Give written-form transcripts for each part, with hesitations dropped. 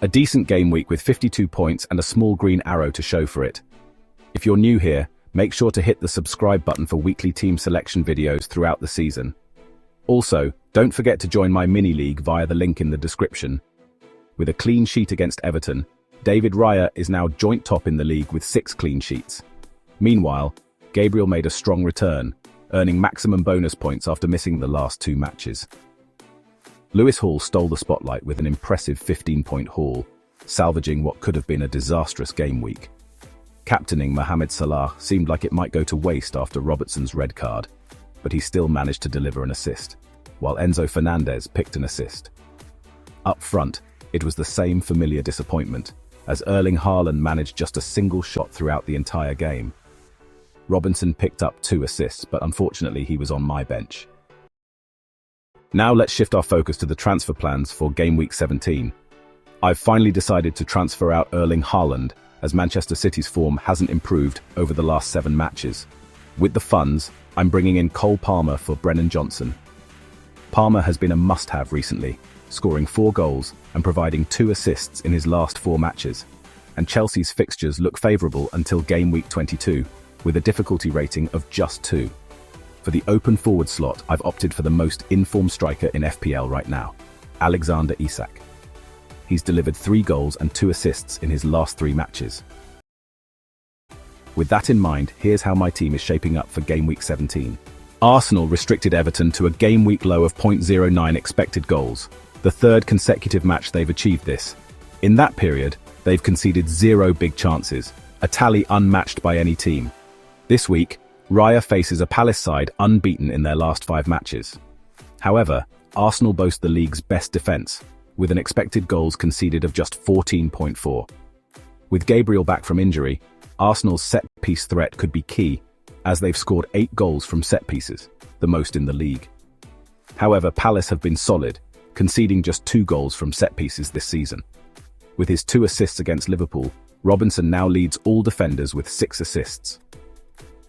A decent game week with 52 points and a small green arrow to show for it. If you're new here, make sure to hit the subscribe button for weekly team selection videos throughout the season. Also, don't forget to join my mini-league via the link in the description. With a clean sheet against Everton, David Raya is now joint top in the league with 6 clean sheets. Meanwhile, Gabriel made a strong return, earning maximum bonus points after missing the last 2 matches. Lewis Hall stole the spotlight with an impressive 15-point haul, salvaging what could have been a disastrous game week. Captaining Mohamed Salah seemed like it might go to waste after Robertson's red card, but he still managed to deliver an assist, while Enzo Fernandez picked an assist. Up front, it was the same familiar disappointment, as Erling Haaland managed just a single shot throughout the entire game. Robinson picked up 2 assists, but unfortunately he was on my bench. Now let's shift our focus to the transfer plans for Game Week 17. I've finally decided to transfer out Erling Haaland, as Manchester City's form hasn't improved over the last 7 matches. With the funds, I'm bringing in Cole Palmer for Brennan Johnson. Palmer has been a must-have recently, scoring 4 goals and providing 2 assists in his last 4 matches. And Chelsea's fixtures look favourable until Game Week 22, with a difficulty rating of just 2. For the open forward slot, I've opted for the most in-form striker in FPL right now, Alexander Isak. He's delivered 3 goals and 2 assists in his last 3 matches. With that in mind, here's how my team is shaping up for Game Week 17. Arsenal restricted Everton to a game week low of 0.09 expected goals, the 3rd consecutive match they've achieved this. In that period, they've conceded 0 big chances, a tally unmatched by any team. This week, Raya faces a Palace side unbeaten in their last 5 matches. However, Arsenal boast the league's best defence, with an expected goals conceded of just 14.4. With Gabriel back from injury, Arsenal's set-piece threat could be key, as they've scored 8 goals from set-pieces, the most in the league. However, Palace have been solid, conceding just 2 goals from set-pieces this season. With his 2 assists against Liverpool, Robinson now leads all defenders with 6 assists.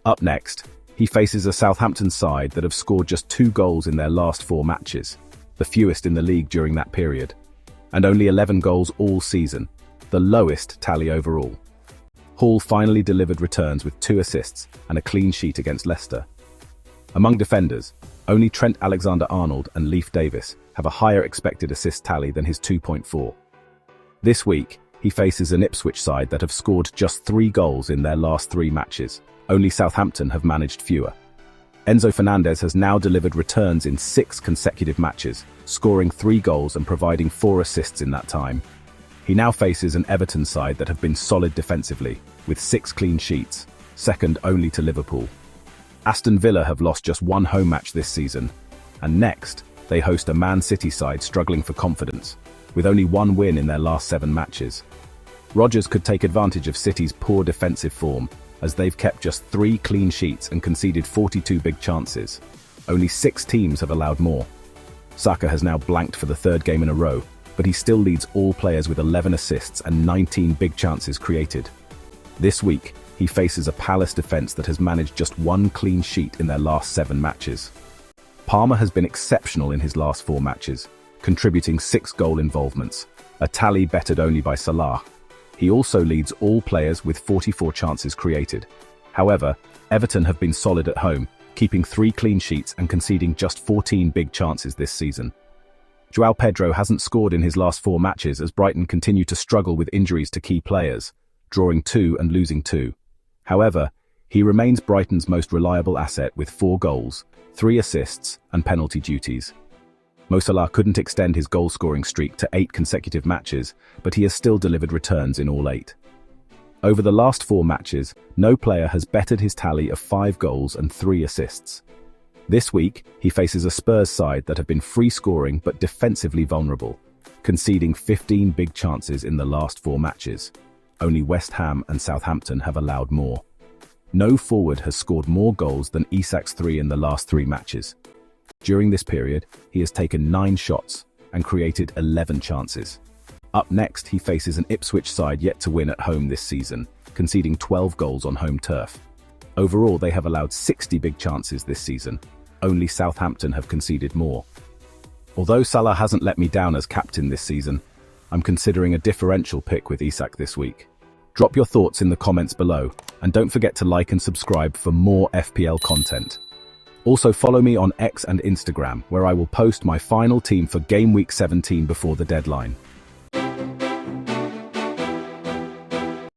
Up next, he faces a Southampton side that have scored just 2 goals in their last 4 matches, the fewest in the league during that period, and only 11 goals all season, the lowest tally overall. Hall finally delivered returns with 2 assists and a clean sheet against Leicester. Among defenders, only Trent Alexander-Arnold and Leif Davis have a higher expected assist tally than his 2.4. This week, he faces an Ipswich side that have scored just 3 goals in their last 3 matches. Only Southampton have managed fewer. Enzo Fernandez has now delivered returns in 6 consecutive matches, scoring 3 goals and providing 4 assists in that time. He now faces an Everton side that have been solid defensively, with 6 clean sheets, second only to Liverpool. Aston Villa have lost just 1 home match this season, and next, they host a Man City side struggling for confidence, with only 1 win in their last 7 matches. Rodgers could take advantage of City's poor defensive form, as they've kept just 3 clean sheets and conceded 42 big chances. Only 6 teams have allowed more. Saka has now blanked for the 3rd game in a row, but he still leads all players with 11 assists and 19 big chances created. This week, he faces a Palace defence that has managed just 1 clean sheet in their last 7 matches. Palmer has been exceptional in his last 4 matches, contributing 6 goal involvements, a tally bettered only by Salah. He also leads all players with 44 chances created. However, Everton have been solid at home, keeping 3 clean sheets and conceding just 14 big chances this season. João Pedro hasn't scored in his last 4 matches as Brighton continue to struggle with injuries to key players, drawing 2 and losing 2. However, he remains Brighton's most reliable asset with 4 goals, 3 assists and penalty duties. Mo Salah couldn't extend his goal-scoring streak to 8 consecutive matches, but he has still delivered returns in all 8. Over the last 4 matches, no player has bettered his tally of 5 goals and 3 assists. This week, he faces a Spurs side that have been free-scoring but defensively vulnerable, conceding 15 big chances in the last 4 matches. Only West Ham and Southampton have allowed more. No forward has scored more goals than Isak's 3 in the last 3 matches. During this period, he has taken 9 shots and created 11 chances. Up next, he faces an Ipswich side yet to win at home this season, conceding 12 goals on home turf. Overall, they have allowed 60 big chances this season. Only Southampton have conceded more. Although Salah hasn't let me down as captain this season, I'm considering a differential pick with Isak this week. Drop your thoughts in the comments below, and don't forget to like and subscribe for more FPL content. Also follow me on X and Instagram, where I will post my final team for Game Week 17 before the deadline.